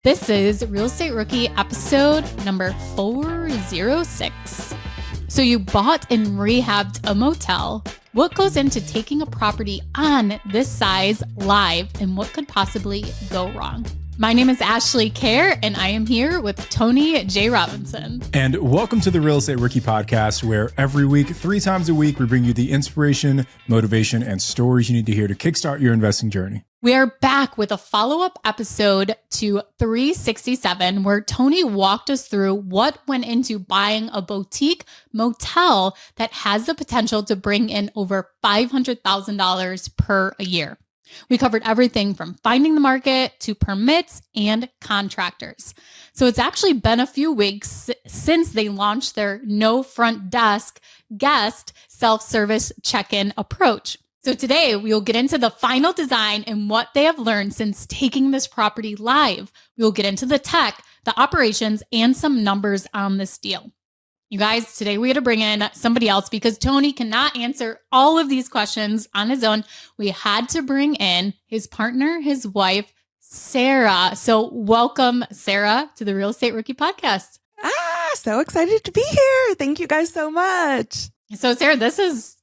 This is Real Estate Rookie episode number 406. So you bought and rehabbed a motel. What goes into taking a property on this size live, and what could possibly go wrong? My name is Ashley Kerr, and I am here with Tony J. Robinson. And welcome to the Real Estate Rookie podcast, where every week, 3 times a week, we bring you the inspiration, motivation, and stories you need to hear to kickstart your investing journey. We are back with a follow-up episode to 367, where Tony walked us through what went into buying a boutique motel that has the potential to bring in over $500,000 per year. We covered everything from finding the market to permits and contractors. So it's actually been a few weeks since they launched their no front desk guest self-service check-in approach. So today we will get into the final design and what they have learned since taking this property live. We will get into the tech, the operations, and some numbers on this deal. You guys, today we had to bring in somebody else because Tony cannot answer all of these questions on his own. We had to bring in his partner, his wife, Sara. So welcome, Sara, to the Real Estate Rookie podcast. So excited to be here. Thank you guys so much. So Sara, this is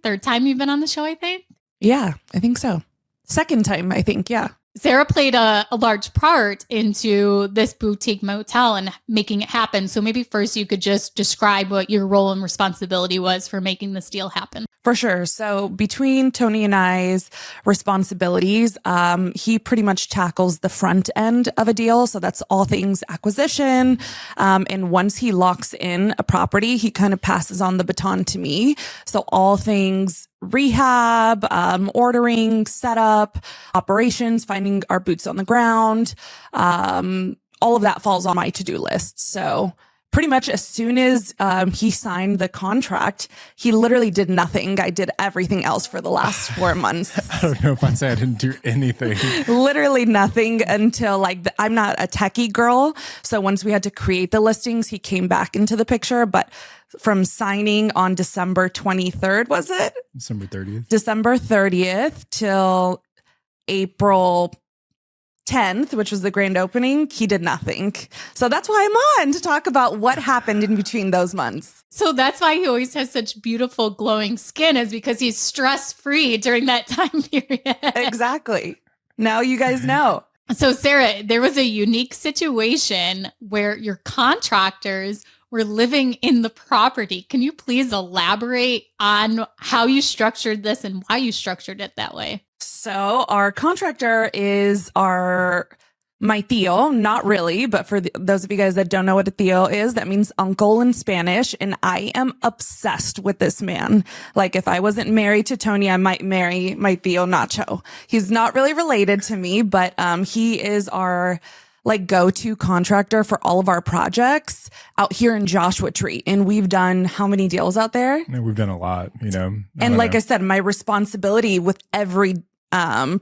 third time you've been on the show, I think? Yeah, I think so. Second time, I think. Yeah. Sara played a large part into this boutique motel and making it happen. So maybe first you could just describe what your role and responsibility was for making this deal happen. For sure. So between Tony and I's responsibilities, he pretty much tackles the front end of a deal. So that's all things acquisition. And once he locks in a property, he kind of passes on the baton to me. So all things rehab, ordering, setup, operations, finding our boots on the ground. All of that falls on my to-do list. So pretty much as soon as he signed the contract, he literally did nothing. I did everything else for the last 4 months. I don't know if I'd say I didn't do anything. Literally nothing until I'm not a techie girl. So once we had to create the listings, he came back into the picture. But from signing on December 23rd, was it? December 30th. December 30th till April 10th, which was the grand opening, he did nothing. So that's why I'm on to talk about what happened in between those months. So that's why he always has such beautiful glowing skin, is because he's stress-free during that time period. Exactly. Now you guys know. So Sara, there was a unique situation where your contractors were living in the property. Can you please elaborate on how you structured this and why you structured it that way? So our contractor is my tío, not really, but for those of you guys that don't know what a tío is, that means uncle in Spanish. And I am obsessed with this man. Like if I wasn't married to Tony, I might marry my tío Nacho. He's not really related to me, but he is our go-to contractor for all of our projects out here in Joshua Tree. And we've done how many deals out there? Yeah, we've done a lot, And like I said, my responsibility with every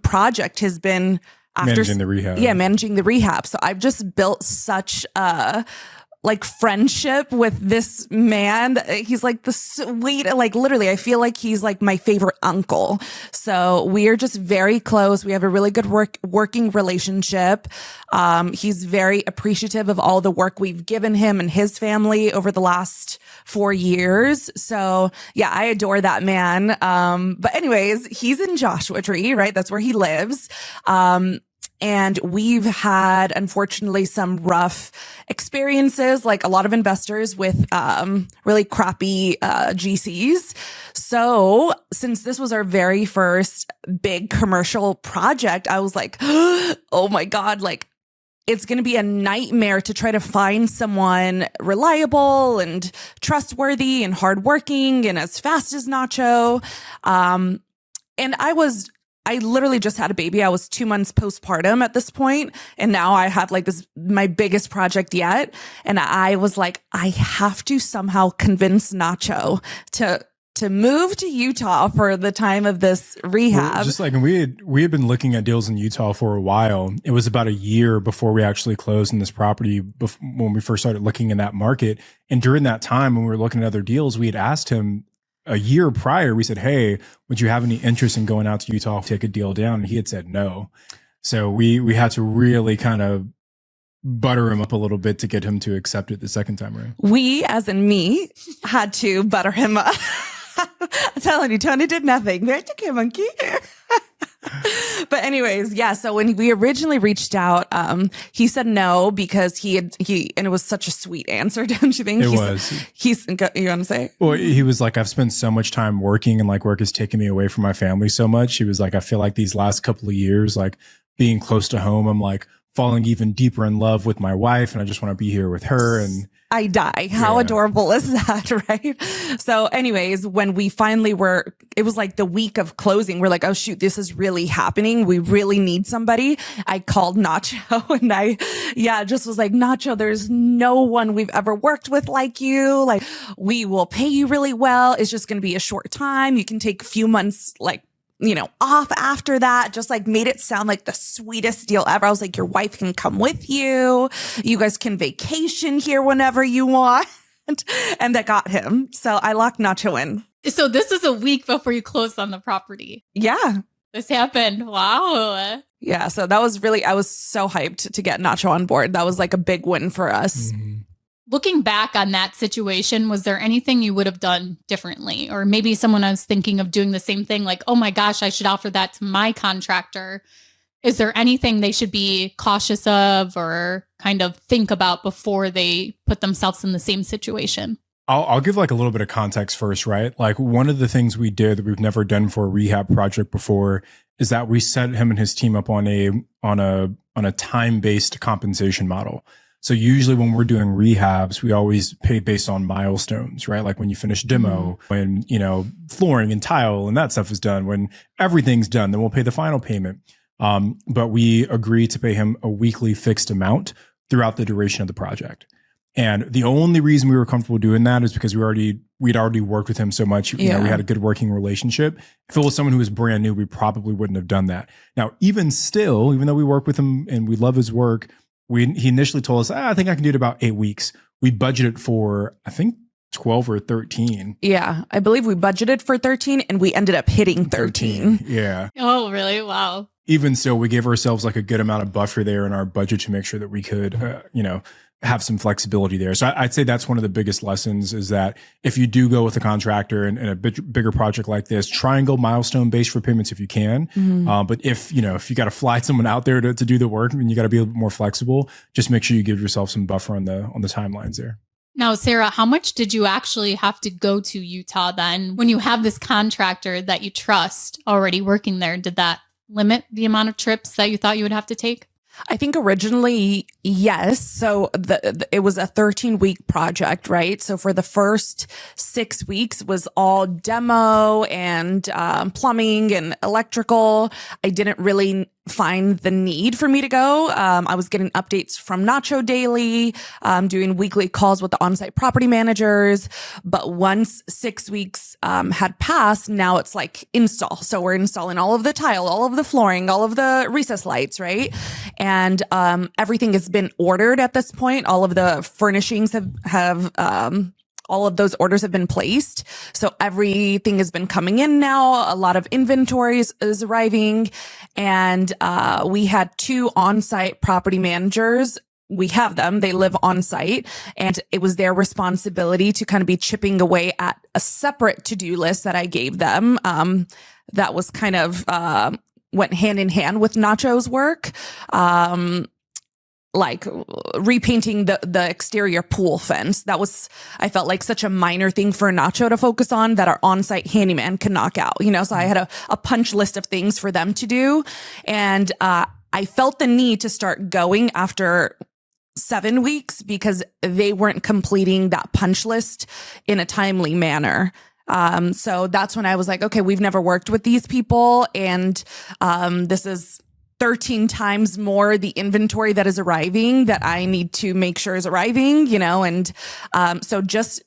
project has been managing the rehab. Yeah, managing the rehab. So I've just built such a friendship with this man. He's the sweet, literally, I feel like he's my favorite uncle. So we are just very close. We have a really good working relationship. He's very appreciative of all the work we've given him and his family over the last 4 years. So yeah, I adore that man. But anyways, he's in Joshua Tree, right? That's where he lives. And we've had, unfortunately, some rough experiences, like a lot of investors with really crappy GCs. So since this was our very first big commercial project, I was like, oh my God, it's going to be a nightmare to try to find someone reliable and trustworthy and hardworking and as fast as Nacho. And I literally just had a baby. I was 2 months postpartum at this point, and now I have my biggest project yet. And I was like, I have to somehow convince Nacho to move to Utah for the time of this rehab. Well, just we had been looking at deals in Utah for a while. It was about a year before we actually closed in this property when we first started looking in that market. And during that time, when we were looking at other deals, we had asked him a year prior, we said, hey, would you have any interest in going out to Utah to take a deal down? And he had said no. So we had to really kind of butter him up a little bit to get him to accept it the second time around. We, as in me, had to butter him up. I'm telling you, Tony did nothing. That's okay, monkey. But anyways, yeah. So when we originally reached out, he said no because and it was such a sweet answer, don't you think? It you was. You want to say? Well, he was like, I've spent so much time working and like work has taken me away from my family so much. He was like, I feel like these last couple of years, like being close to home, I'm like falling even deeper in love with my wife and I just want to be here with her. And I die. How adorable is that, right? So anyways, when we finally it was like the week of closing. We're like, oh shoot, this is really happening. We really need somebody. I called Nacho and I just was like, Nacho, there's no one we've ever worked with like you. Like, we will pay you really well. It's just going to be a short time. You can take a few months, like, off after that. Just like made it sound like the sweetest deal ever. I was like, your wife can come with you. You guys can vacation here whenever you want. And that got him. So I locked Nacho in. So this is a week before you closed on the property. Yeah. This happened. Wow. Yeah. So that was I was so hyped to get Nacho on board. That was like a big win for us. mm-hmm. Looking back on that situation, was there anything you would have done differently? Or maybe someone was thinking of doing the same thing, like, oh my gosh, I should offer that to my contractor. Is there anything they should be cautious of or kind of think about before they put themselves in the same situation? I'll give like a little bit of context first, right? Like one of the things we did that we've never done for a rehab project before is that we set him and his team up on a time-based compensation model. So usually when we're doing rehabs, we always pay based on milestones, right? Like when you finish demo, when, flooring and tile and that stuff is done, when everything's done, then we'll pay the final payment. But we agree to pay him a weekly fixed amount throughout the duration of the project. And the only reason we were comfortable doing that is because we'd already worked with him so much. We had a good working relationship. If it was someone who was brand new, we probably wouldn't have done that. Now, even though we work with him and we love his work, he initially told us, I think I can do it about 8 weeks. We budgeted for, I think, 12 or 13. Yeah, I believe we budgeted for 13 and we ended up hitting 13. Yeah. Oh, really? Wow. Even so, we gave ourselves like a good amount of buffer there in our budget to make sure that we could, have some flexibility there. So I'd say that's one of the biggest lessons is that if you do go with a contractor in a bigger project like this, try and go milestone based for payments if you can. Mm-hmm. But if you got to fly someone out there to do the work and you got to be a little bit more flexible, just make sure you give yourself some buffer on the timelines there. Now, Sara, how much did you actually have to go to Utah then when you have this contractor that you trust already working there? Did that limit the amount of trips that you thought you would have to take? I think originally, yes. So it was a 13-week project, right? So for the first 6 weeks was all demo and plumbing and electrical. I didn't really find the need for me to go. I was getting updates from Nacho daily, doing weekly calls with the on-site property managers. But once 6 weeks had passed, now it's like install. So we're installing all of the tile, all of the flooring, all of the recess lights, right? And everything has been ordered at this point. All of the furnishings have all of those orders have been placed. So everything has been coming in now. A lot of inventory is arriving. And we had 2 on-site property managers. We have them. They live on site, and it was their responsibility to kind of be chipping away at a separate to-do list that I gave them. That was kind of went hand in hand with Nacho's work. Like repainting the exterior pool fence. That was, I felt like such a minor thing for Nacho to focus on that our on-site handyman could knock out, so I had a punch list of things for them to do. And, I felt the need to start going after 7 weeks because they weren't completing that punch list in a timely manner. So that's when I was like, okay, we've never worked with these people. And, this is 13 times more the inventory that is arriving that I need to make sure is arriving, and so just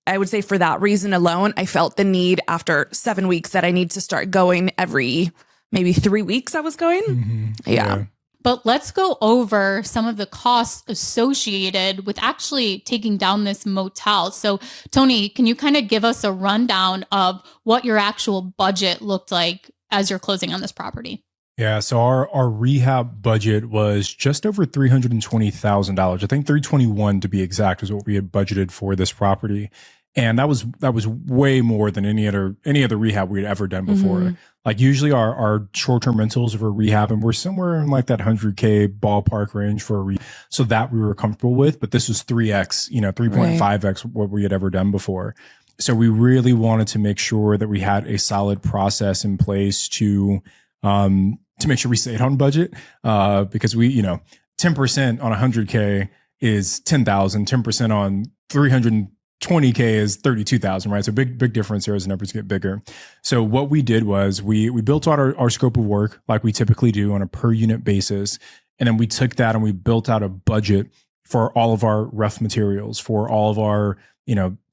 I would say for that reason alone, I felt the need after 7 weeks that I need to start going every maybe 3 weeks I was going. Mm-hmm. Yeah. But let's go over some of the costs associated with actually taking down this motel. So Tony, can you kind of give us a rundown of what your actual budget looked like as you're closing on this property? Yeah, so our rehab budget was just over $320,000. I think 321 to be exact is what we had budgeted for this property. And that was way more than any other rehab we had ever done before. Mhm. Like usually our short-term rentals of a rehab and we're somewhere in like that 100K ballpark range for so that we were comfortable with, but this was 3x, 3.5x what we had ever done before. So we really wanted to make sure that we had a solid process in place to make sure we stayed on budget, because 10% on 100K is 10,000, 10% on 320K is 32,000, right? So big difference here as the numbers get bigger. So what we did was we built out our scope of work like we typically do on a per unit basis. And then we took that and we built out a budget for all of our rough materials, for all of our,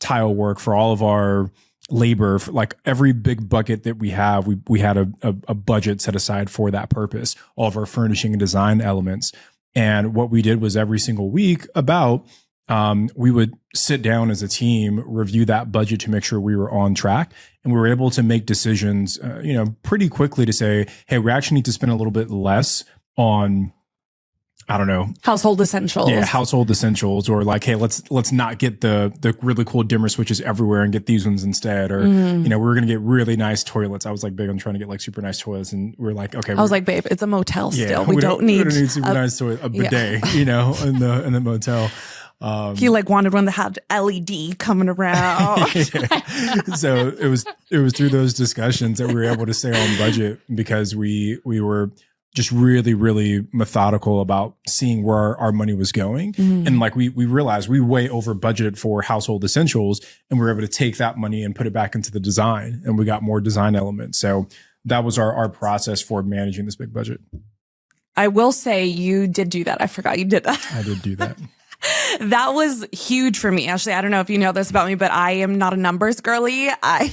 tile work, for all of our labor, for like every big bucket that we have, we had a budget set aside for that purpose, all of our furnishing and design elements. And what we did was every single week we would sit down as a team, review that budget to make sure we were on track. And we were able to make decisions, pretty quickly to say, hey, we actually need to spend a little bit less on, I don't know, household essentials. Yeah, household essentials, or like, hey, let's not get the really cool dimmer switches everywhere and get these ones instead. Or we're gonna get really nice toilets. I was like big on trying to get like super nice toilets, and we're like, okay. I was like, babe, it's a motel still. Yeah, we don't need super nice toilet, a bidet, in the motel. He like wanted one that had LED coming around. So it was through those discussions that we were able to stay on budget, because we were just really, really methodical about seeing where our money was going. And like we realized we way over budgeted for household essentials, and we were able to take that money and put it back into the design, and we got more design elements. So that was our process for managing this big budget. I will say you did do that. I forgot you did that. I did do that. That was huge for me. Actually, I don't know if you know this about me, but I am not a numbers girly. I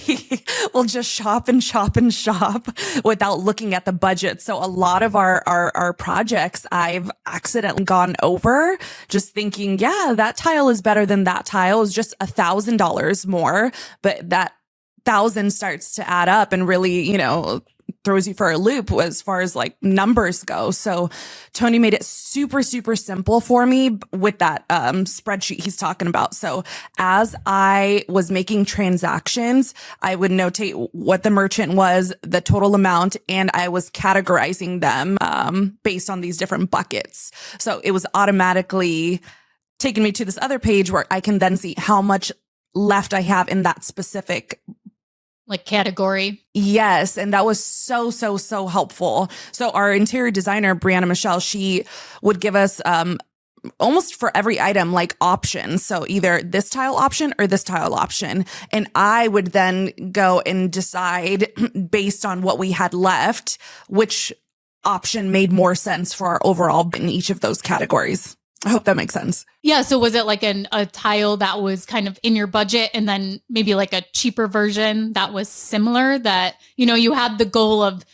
will just shop and shop and shop without looking at the budget. So a lot of our projects I've accidentally gone over, just thinking, yeah, that tile is better than that tile. Is just $1,000 more, but that 1,000 starts to add up and really, throws you for a loop as far as like numbers go. So Tony made it super, super simple for me with that spreadsheet he's talking about. So as I was making transactions, I would notate what the merchant was, the total amount, and I was categorizing them based on these different buckets. So it was automatically taking me to this other page where I can then see how much left I have in that specific like category. Yes. And that was so helpful. So our interior designer, Brianna Michelle, she would give us, almost for every item, like options. So either this tile option or this tile option. And I would then go and decide based on what we had left, which option made more sense for our overall in each of those categories. I hope that makes sense. Yeah. So was it like a tile that was kind of in your budget, and then maybe like a cheaper version that was similar, that, you had the goal of,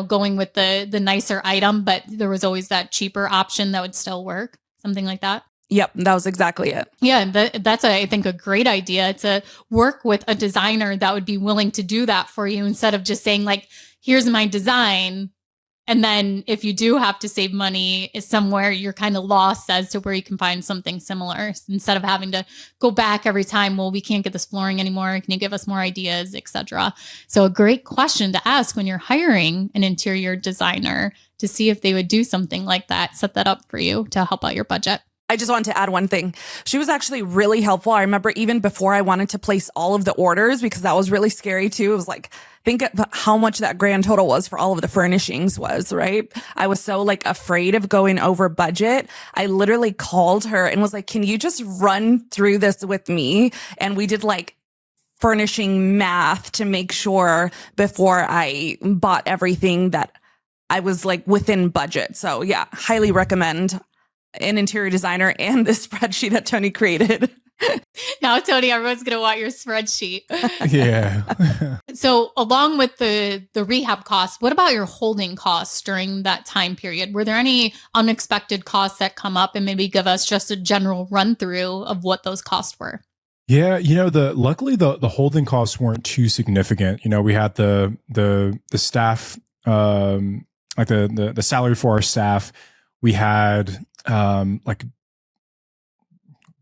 going with the nicer item, but there was always that cheaper option that would still work, something like that? Yep. That was exactly it. Yeah. That's, I think, a great idea to work with a designer that would be willing to do that for you, instead of just saying like, here's my design. And then if you do have to save money somewhere, you're kind of lost as to where you can find something similar, instead of having to go back every time. Well, we can't get this flooring anymore. Can you give us more ideas, etc.? So a great question to ask when you're hiring an interior designer, to see if they would do something like that, set that up for you to help out your budget. I just wanted to add one thing. She was actually really helpful. I remember even before I wanted to place all of the orders, because that was really scary too. It was like, think of how much that grand total was for all of the furnishings was, right? I was so like afraid of going over budget. I literally called her and was like, can you just run through this with me? And we did like furnishing math to make sure before I bought everything that I was like within budget. So yeah, highly recommend an interior designer and the spreadsheet that Tony created. Now, Tony, everyone's going to want your spreadsheet. Yeah. So along with the rehab costs, what about your holding costs during that time period? Were there any unexpected costs that come up, and maybe give us just a general run through of what those costs were? Yeah, luckily the holding costs weren't too significant. We had the staff like the salary for our staff. We had like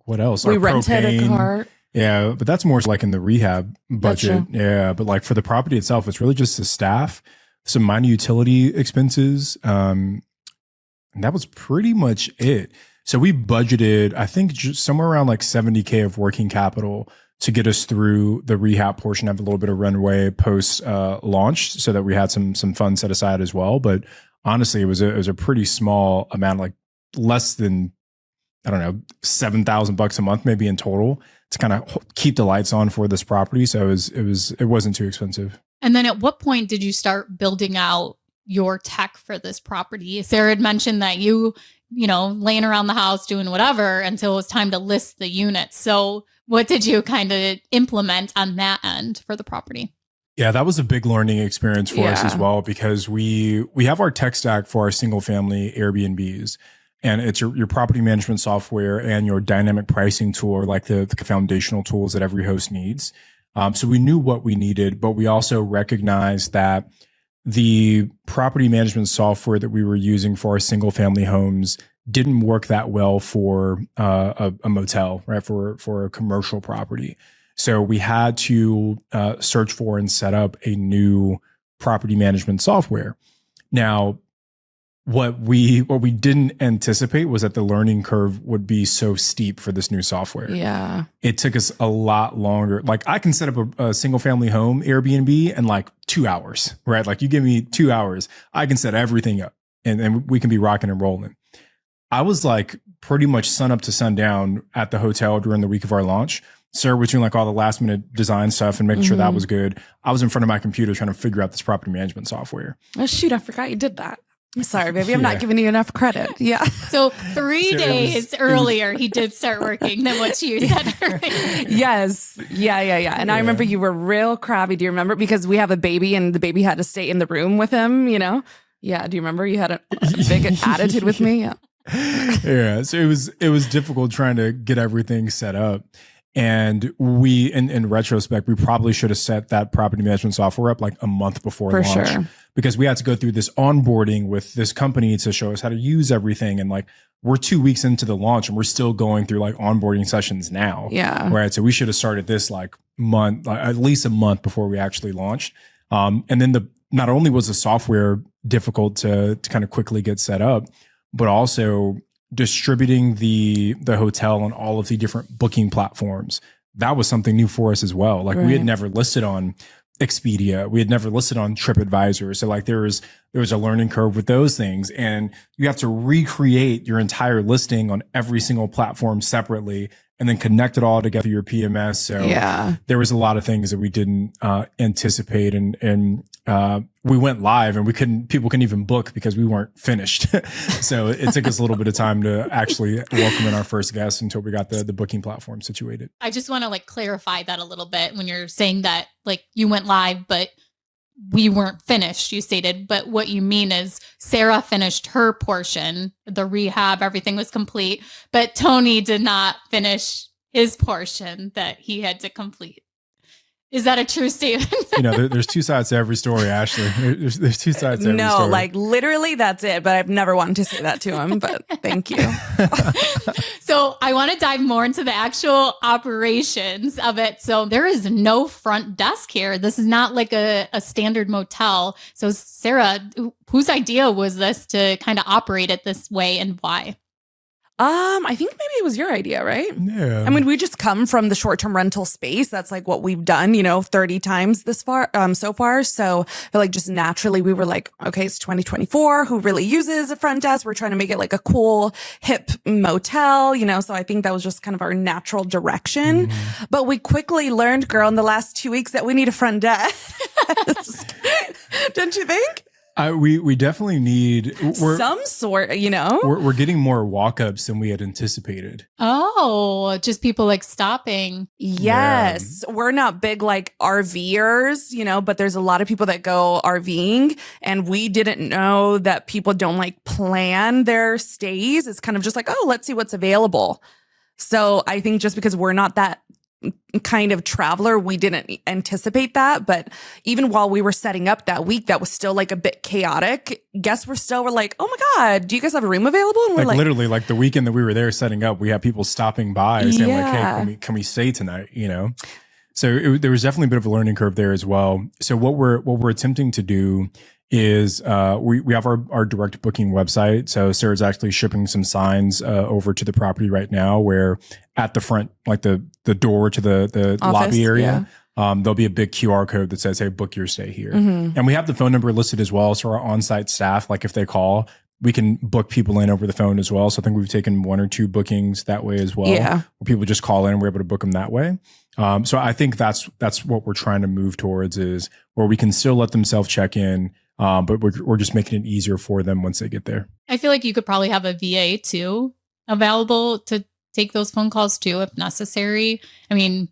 what else? We Our rented a propane. car. Yeah, but that's more like in the rehab budget. true. Yeah, but like for the property itself, it's really just the staff, some minor utility expenses, and that was pretty much it. So we budgeted, I think, just somewhere around like 70K of working capital to get us through the rehab portion, have a little bit of runway post launch, so that we had some funds set aside as well. But honestly, it was a pretty small amount, like less than, I don't know, $7,000 a month maybe in total, to kind of keep the lights on for this property. So it wasn't too expensive. And then at what point did you start building out your tech for this property? Sara had mentioned that you laying around the house doing whatever until it was time to list the units. So what did you kind of implement on that end for the property? Yeah, that was a big learning experience for us as well, because we have our tech stack for our single family Airbnbs. And it's your property management software and your dynamic pricing tool, or like the foundational tools that every host needs. So we knew what we needed, but we also recognized that the property management software that we were using for our single family homes didn't work that well for a motel, right? For a commercial property. So we had to search for and set up a new property management software. Now, what we didn't anticipate was that the learning curve would be so steep for this new software. Yeah. It took us a lot longer. Like, I can set up a single family home Airbnb in like 2 hours, right? Like, you give me 2 hours, I can set everything up and we can be rocking and rolling. I was like pretty much sun up to sundown at the hotel during the week of our launch. Sara was doing like all the last minute design stuff and making sure that was good. I was in front of my computer trying to figure out this property management software. Oh, shoot, I forgot you did that. I'm sorry, baby. I'm not giving you enough credit. Yeah. So 3 days earlier, he did start working than what you said earlier. Yes. Yeah. And I remember you were real crabby. Do you remember? Because we have a baby and the baby had to stay in the room with him, Yeah. Do you remember you had a big attitude with me? Yeah. Yeah. So it was difficult trying to get everything set up. And we, in retrospect, we probably should have set that property management software up like a month before For launch, sure. because we had to go through this onboarding with this company to show us how to use everything. And like, we're 2 weeks into the launch and we're still going through like onboarding sessions now. Yeah. Right. So we should have started this like at least a month before we actually launched. And then not only was the software difficult to kind of quickly get set up, but also distributing the hotel on all of the different booking platforms. That was something new for us as well. Like, we had never listed on Expedia. We had never listed on TripAdvisor. So like there was a learning curve with those things, and you have to recreate your entire listing on every single platform separately and then connect it all together your PMS. So there was a lot of things that we didn't anticipate, and we went live and people couldn't even book because we weren't finished. So it took us a little bit of time to actually welcome in our first guests until we got the booking platform situated. I just want to like clarify that a little bit when you're saying that like you went live, but we weren't finished, you stated. But what you mean is Sara finished her portion, the rehab, everything was complete, but Tony did not finish his portion that he had to complete. Is that a true statement? There's two sides to every story, Ashley. There's two sides to every story. No, like literally that's it. But I've never wanted to say that to him, but thank you. So I want to dive more into the actual operations of it. So there is no front desk here. This is not like a standard motel. So Sara, whose idea was this to kind of operate it this way, and why? I think maybe it was your idea, right? Yeah. I mean, we just come from the short-term rental space. That's like what we've done, 30 times so far. So I feel like just naturally we were like, okay, it's 2024. Who really uses a front desk? We're trying to make it like a cool, hip motel, So I think that was just kind of our natural direction. Mm-hmm. But we quickly learned, girl, in the last 2 weeks that we need a front desk. Don't you think? We definitely need some sort, We're getting more walk-ups than we had anticipated. Oh, just people like stopping. Yes. Yeah. We're not big like RVers, but there's a lot of people that go RVing, and we didn't know that people don't like plan their stays. It's kind of just like, oh, let's see what's available. So I think just because we're not that kind of traveler, we didn't anticipate that. But even while we were setting up that week, that was still like a bit chaotic. Guests were like, oh my God, do you guys have a room available? And we're like literally like the weekend that we were there setting up, we had people stopping by saying like, hey, can we stay tonight? You know? So there was definitely a bit of a learning curve there as well. So what we're attempting to do is we have our direct booking website. So Sarah's actually shipping some signs over to the property right now, where at the front, like the door to the office, lobby area, there'll be a big QR code that says, hey, book your stay here. And we have the phone number listed as well. So our on-site staff, like if they call, we can book people in over the phone as well. So I think we've taken 1 or 2 bookings that way as well. Where people just call in and we're able to book them that way. So I think that's what we're trying to move towards, is where we can still let them self-check in, but we're just making it easier for them once they get there. I feel like you could probably have a VA too available to take those phone calls too, if necessary. I mean,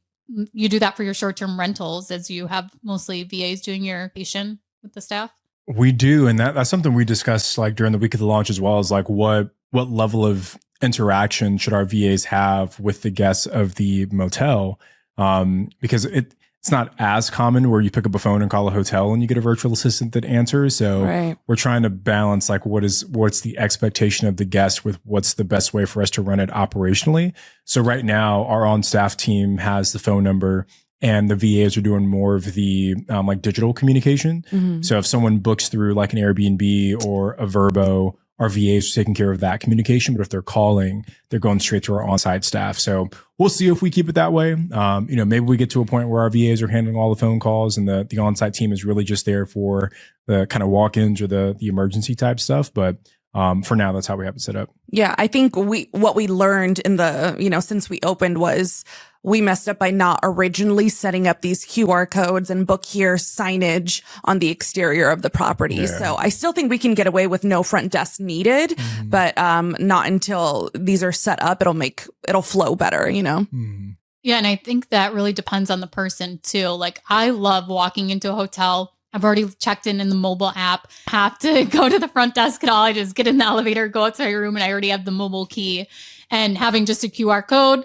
you do that for your short-term rentals, as you have mostly VAs doing your patient with the staff. We do. And that's something we discussed like during the week of the launch as well, is like what level of interaction should our VAs have with the guests of the motel? Because it's not as common where you pick up a phone and call a hotel and you get a virtual assistant that answers. So we're trying to balance like what's the expectation of the guest with what's the best way for us to run it operationally. So right now our on-staff team has the phone number, and the VAs are doing more of the like digital communication. So if someone books through like an Airbnb or a Vrbo, our VAs are taking care of that communication. But if they're calling, they're going straight to our on-site staff. So we'll see if we keep it that way. Maybe we get to a point where our VAs are handling all the phone calls and the on-site team is really just there for the kind of walk-ins or the emergency type stuff. But for now, that's how we have it set up. Yeah, I think what we learned in the, since we opened was we messed up by not originally setting up these QR codes and book here signage on the exterior of the property. Yeah. So I still think we can get away with no front desk needed, but not until these are set up, it'll flow better, Yeah, and I think that really depends on the person too. Like I love walking into a hotel. I've already checked in the mobile app. Have to go to the front desk at all. I just get in the elevator, go out to my room, and I already have the mobile key. And having just a QR code,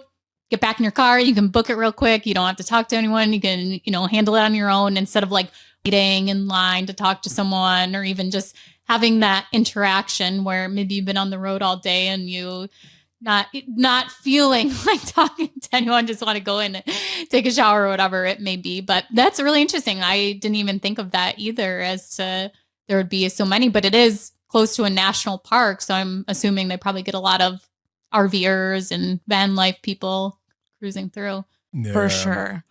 get back in your car, you can book it real quick. You don't have to talk to anyone. You can, handle it on your own instead of like waiting in line to talk to someone, or even just having that interaction where maybe you've been on the road all day and you not feeling like talking to anyone, just want to go in and take a shower or whatever it may be. But that's really interesting. I didn't even think of that either, as to there would be so many, but it is close to a national park. So I'm assuming they probably get a lot of RVers and van life people cruising through. Yeah. For sure.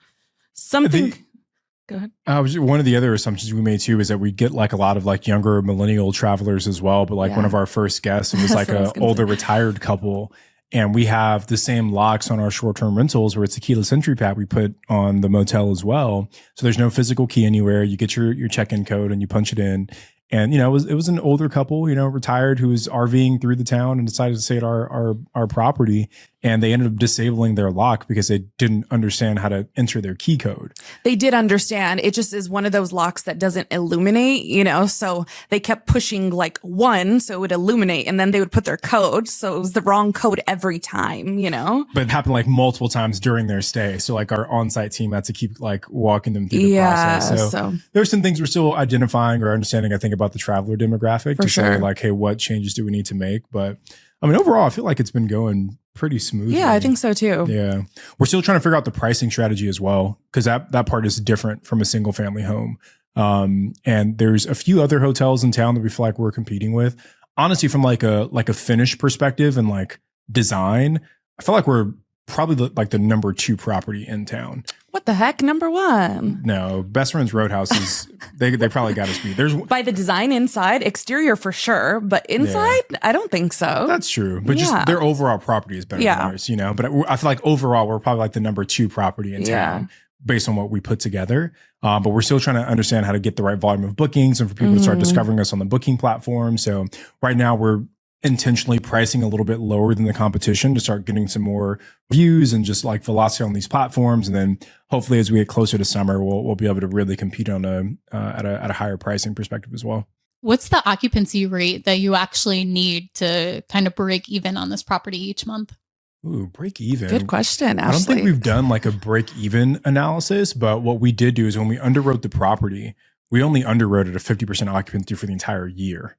Go ahead. One of the other assumptions we made too is that we get like a lot of like younger millennial travelers as well. But like one of our first guests, it was like an older retired couple. And we have the same locks on our short-term rentals where it's a keyless entry pad we put on the motel as well. So there's no physical key anywhere. You get your check-in code and you punch it in. And, it was an older couple, retired, who was RVing through the town and decided to stay at our property. And they ended up disabling their lock because they didn't understand how to enter their key code. They did understand. It just is one of those locks that doesn't illuminate, so they kept pushing like 1 so it would illuminate, and then they would put their code. So it was the wrong code every time, But it happened like multiple times during their stay. So like our on-site team had to keep like walking them through the process. So there's some things we're still identifying or understanding, I think, about the traveler demographic to say like, hey, what changes do we need to make? But I mean, overall, I feel like it's been going pretty smoothly. Yeah, I think so too. Yeah. We're still trying to figure out the pricing strategy as well, because that part is different from a single family home. And there's a few other hotels in town that we feel like we're competing with. Honestly, from like a finish perspective and like design, I feel like we're probably the number 2 property in town. What the heck? Number 1? No, Best Friends Roadhouse is, they probably got us beat. There's by the design inside, exterior for sure, but inside, I don't think so. That's true. But just their overall property is better than ours, But I feel like overall, we're probably like the number 2 property in town based on what we put together. But we're still trying to understand how to get the right volume of bookings and for people to start discovering us on the booking platform. So right now we're intentionally pricing a little bit lower than the competition to start getting some more views and just like velocity on these platforms. And then hopefully as we get closer to summer, we'll be able to really compete on at a higher pricing perspective as well. What's the occupancy rate that you actually need to kind of break even on this property each month? Ooh, break even. Good question, Ashley. I don't think we've done like a break even analysis, but what we did do is when we underwrote the property, we only underwrote it a 50% occupancy for the entire year.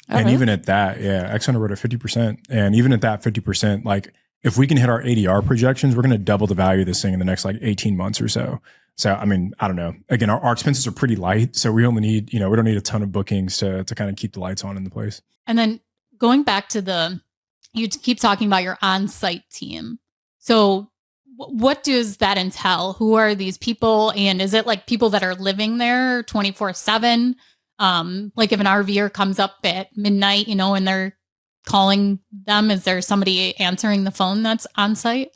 And really? even at that, X underwrote at 50%. And even at that 50%, like if we can hit our ADR projections, we're going to double the value of this thing in the next like 18 months or so. So, I mean, I don't know. Again, our expenses are pretty light. So we only need, we don't need a ton of bookings to kind of keep the lights on in the place. And then going back to you keep talking about your on-site team. So what does that entail? Who are these people? And is it like people that are living there 24/7? Like if an RVer comes up at midnight, and they're calling them, is there somebody answering the phone that's on site?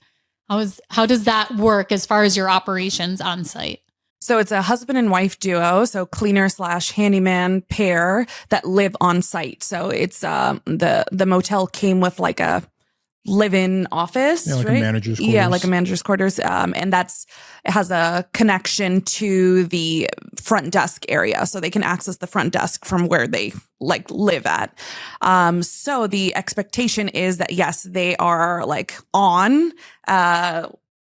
How does that work as far as your operations on site? So it's a husband and wife duo, so cleaner / handyman pair that live on site. So it's the motel came with like a live-in office, like right? a manager's quarters. Yeah, like a manager's quarters. And it has a connection to the front desk area. So they can access the front desk from where they like live at. So the expectation is that, yes, they are like on,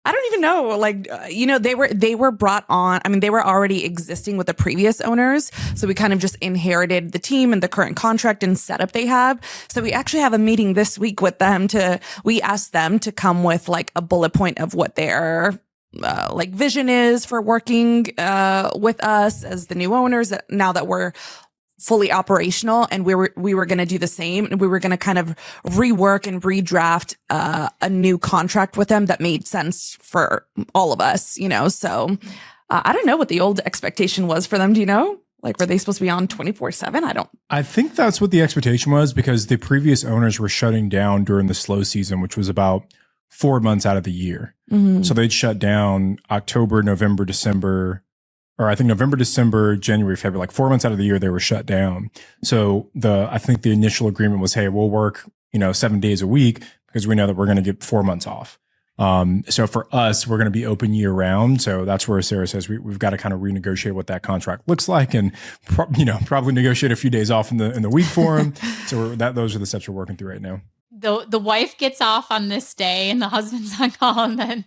I don't even know, they were brought on. I mean, they were already existing with the previous owners. So we kind of just inherited the team and the current contract and setup they have. So we actually have a meeting this week with them we asked them to come with like a bullet point of what their like vision is for working with us as the new owners now that we're fully operational, and we were going to do the same, and we were going to kind of rework and redraft a new contract with them that made sense for all of us, so I don't know what the old expectation was for them. Do you know? Like, were they supposed to be on 24/7? I think that's what the expectation was, because the previous owners were shutting down during the slow season, which was about 4 months out of the year. Mm-hmm. So they'd shut down October, November, December, or I think November, December, January, February, like 4 months out of the year, they were shut down. So I think the initial agreement was, hey, we'll work, 7 days a week because we know that we're going to get 4 months off. So for us, we're going to be open year round. So that's where Sara says we've got to kind of renegotiate what that contract looks like, and probably negotiate a few days off in the week for them. So those are the steps we're working through right now. The wife gets off on this day and the husband's on call, and then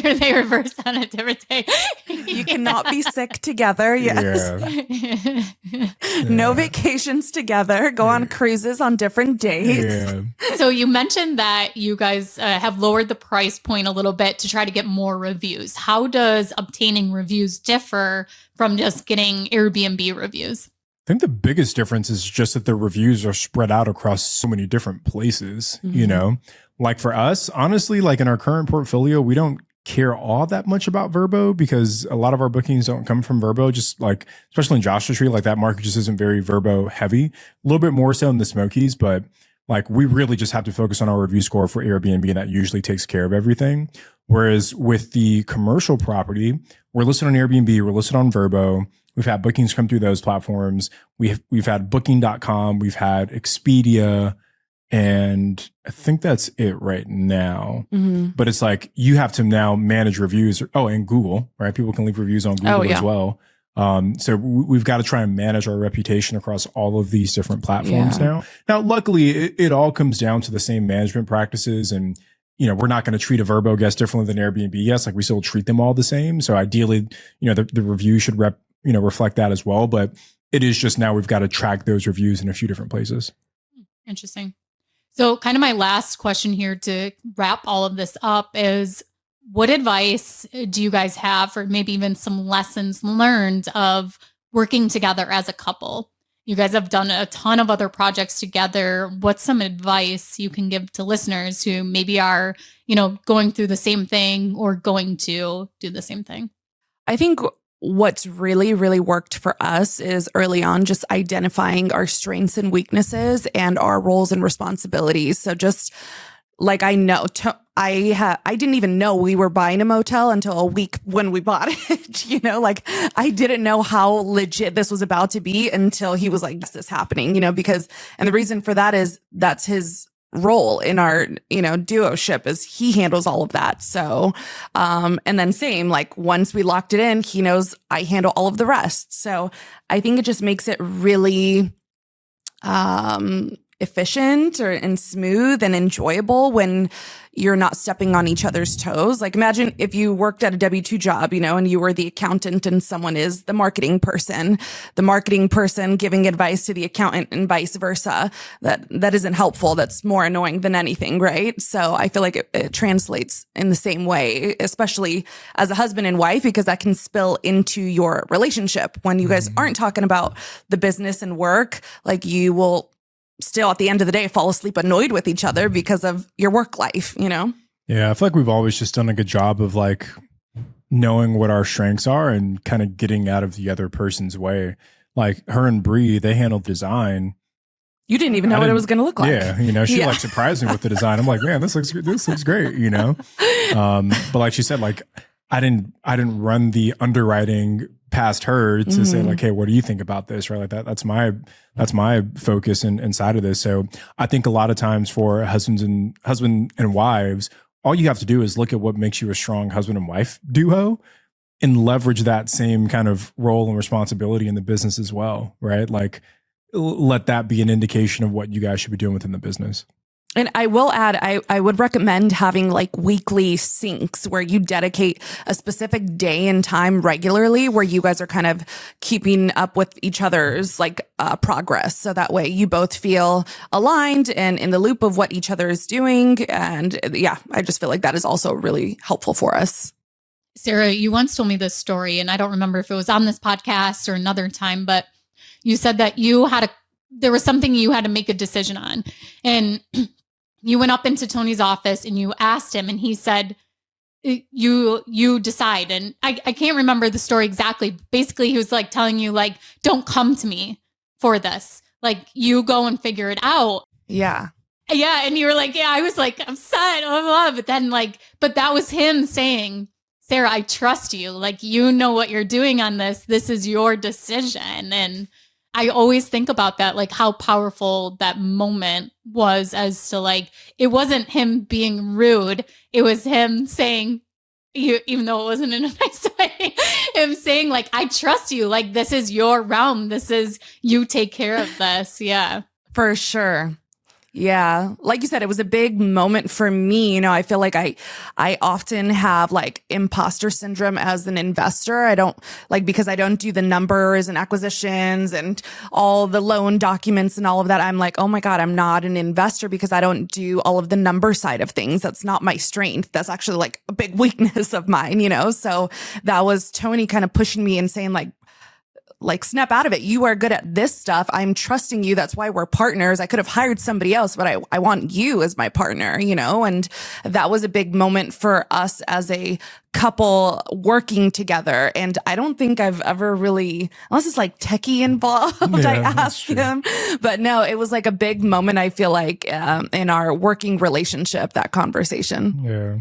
they reverse on a different day. You cannot be sick together. Yes. Yeah. No vacations together. Go on cruises on different dates. Yeah. So you mentioned that you guys have lowered the price point a little bit to try to get more reviews. How does obtaining reviews differ from just getting Airbnb reviews? I think the biggest difference is just that the reviews are spread out across so many different places, like for us, honestly, like in our current portfolio, we don't care all that much about Verbo because a lot of our bookings don't come from Verbo, just like, especially in Joshua Tree, like that market just isn't very Verbo heavy, a little bit more so in the Smokies, but like we really just have to focus on our review score for Airbnb, and that usually takes care of everything. Whereas with the commercial property, we're listed on Airbnb, we're listed on Verbo. We've had bookings come through those platforms. We've had booking.com, we've had Expedia, and I think that's it right now. Mm-hmm. But it's like you have to now manage reviews. And Google, right? People can leave reviews on Google as well. So we've got to try and manage our reputation across all of these different platforms now. Now, luckily, it all comes down to the same management practices, and we're not going to treat a Verbo guest differently than Airbnb. Yes, like we still treat them all the same. So ideally, the review should reflect that as well. But it is just now we've got to track those reviews in a few different places. Interesting. So kind of my last question here to wrap all of this up is, what advice do you guys have, or maybe even some lessons learned of working together as a couple? You guys have done a ton of other projects together. What's some advice you can give to listeners who maybe are, going through the same thing or going to do the same thing? I think what's really, really worked for us is early on just identifying our strengths and weaknesses and our roles and responsibilities. So just like I didn't even know we were buying a motel until a week when we bought it. Like I didn't know how legit this was about to be until he was like, "This is happening," because, and the reason for that is that's his role in our, duo-ship, is he handles all of that. So, and then same, like once we locked it in, he knows I handle all of the rest. So I think it just makes it really, efficient and smooth and enjoyable when you're not stepping on each other's toes. Like imagine if you worked at a W-2 job, and you were the accountant and someone is the marketing person giving advice to the accountant and vice versa. That isn't helpful. That's more annoying than anything, right? So I feel like it translates in the same way, especially as a husband and wife, because that can spill into your relationship when you guys aren't talking about the business and work. Like you will still at the end of the day fall asleep annoyed with each other because of your work life, Yeah, I feel like we've always just done a good job of like knowing what our strengths are and kind of getting out of the other person's way. Like her and Bree, they handled design. You didn't even know what it was going to look like. Yeah, she like surprised me with the design. I'm like, man, this looks great, But like she said, like I didn't run the underwriting past her to say like, hey, what do you think about this? Right. Like that's my focus inside of this. So I think a lot of times for husband and wives, all you have to do is look at what makes you a strong husband and wife duo and leverage that same kind of role and responsibility in the business as well. Right. Like let that be an indication of what you guys should be doing within the business. And I will add, I would recommend having like weekly syncs where you dedicate a specific day and time regularly where you guys are kind of keeping up with each other's like progress. So that way you both feel aligned and in the loop of what each other is doing. And yeah, I just feel like that is also really helpful for us. Sara, you once told me this story, and I don't remember if it was on this podcast or another time, but you said that there was something you had to make a decision on. And you went up into Tony's office and you asked him, and he said, you decide. And I can't remember the story exactly. Basically, he was like telling you, like, don't come to me for this. Like, you go and figure it out. Yeah. Yeah. And you were like, yeah, I was like upset. Blah, blah, blah. But then but that was him saying, Sara, I trust you. Like, you know what you're doing on this. This is your decision. And I always think about that, like how powerful that moment was as to like, it wasn't him being rude. It was him saying, even though it wasn't in a nice way, him saying like, I trust you. Like, this is your realm. You take care of this. Yeah. For sure. Yeah. Like you said, it was a big moment for me. I feel like I often have like imposter syndrome as an investor. Because I don't do the numbers and acquisitions and all the loan documents and all of that. I'm like, oh my God, I'm not an investor because I don't do all of the number side of things. That's not my strength. That's actually like a big weakness of mine, So that was Tony kind of pushing me and saying like snap out of it. You are good at this stuff. I'm trusting you. That's why we're partners. I could have hired somebody else, but I want you as my partner, and that was a big moment for us as a couple working together. And I don't think I've ever really, unless it's like techie involved, I asked him, but no, it was like a big moment. I feel like in our working relationship, that conversation. Yeah.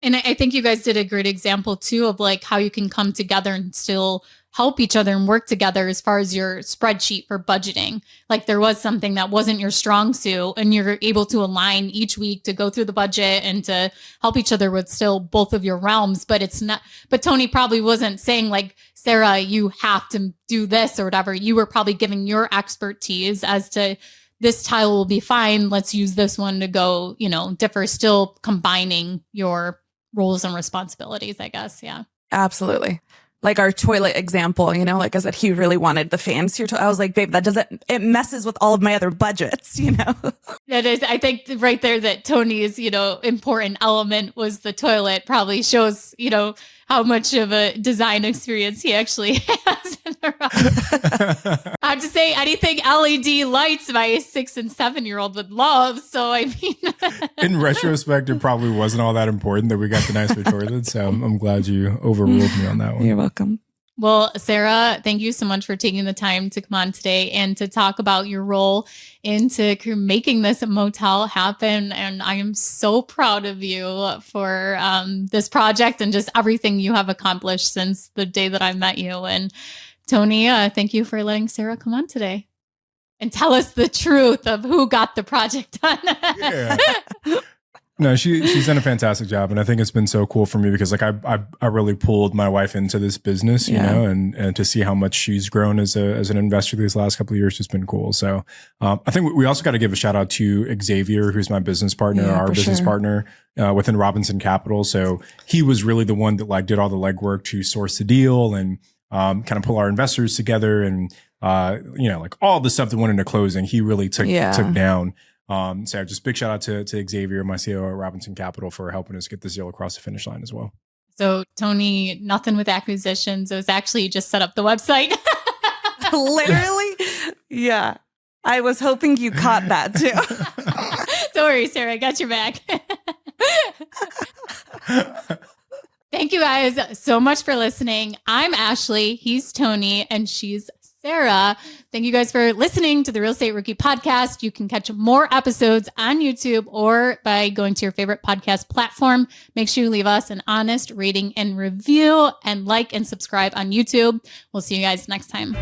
And I think you guys did a great example too of like how you can come together and still help each other and work together as far as your spreadsheet for budgeting. Like there was something that wasn't your strong suit and you're able to align each week to go through the budget and to help each other with still both of your realms. But Tony probably wasn't saying like, Sara, you have to do this or whatever. You were probably giving your expertise as to this tile will be fine. Let's use this one to go, differ, still combining your roles and responsibilities, I guess. Yeah. Absolutely. Like our toilet example, like I said, he really wanted the fancier toilet. I was like, babe, it messes with all of my other budgets, That is, I think right there that Tony's, important element was the toilet probably shows, how much of a design experience he actually has in the room. I have to say anything LED lights my 6 and 7-year-old would love. So I mean, in retrospect, it probably wasn't all that important that we got the nicer toilet. So I'm glad you overruled me on that one. You're welcome. Well, Sara, thank you so much for taking the time to come on today and to talk about your role into making this motel happen. And I am so proud of you for this project and just everything you have accomplished since the day that I met you. And Tony, thank you for letting Sara come on today and tell us the truth of who got the project done. Yeah. No, she's done a fantastic job, and I think it's been so cool for me because like I really pulled my wife into this business, you know, and to see how much she's grown as an investor these last couple of years has been cool. So I think we also got to give a shout out to Xavier, who's my business partner, our business partner within Robinson Capital. So he was really the one that like did all the legwork to source the deal and kind of pull our investors together and you know, like all the stuff that went into closing, he really took down. So just big shout out to Xavier, my CEO at Robinson Capital, for helping us get this deal across the finish line as well. So Tony, nothing with acquisitions. It was actually just set up the website. Literally. Yeah. I was hoping you caught that too. Don't worry, Sarah, I got your back. Thank you guys so much for listening. I'm Ashley, he's Tony, and she's Sara. Thank you guys for listening to the Real Estate Rookie Podcast. You can catch more episodes on YouTube or by going to your favorite podcast platform. Make sure you leave us an honest rating and review and like and subscribe on YouTube. We'll see you guys next time.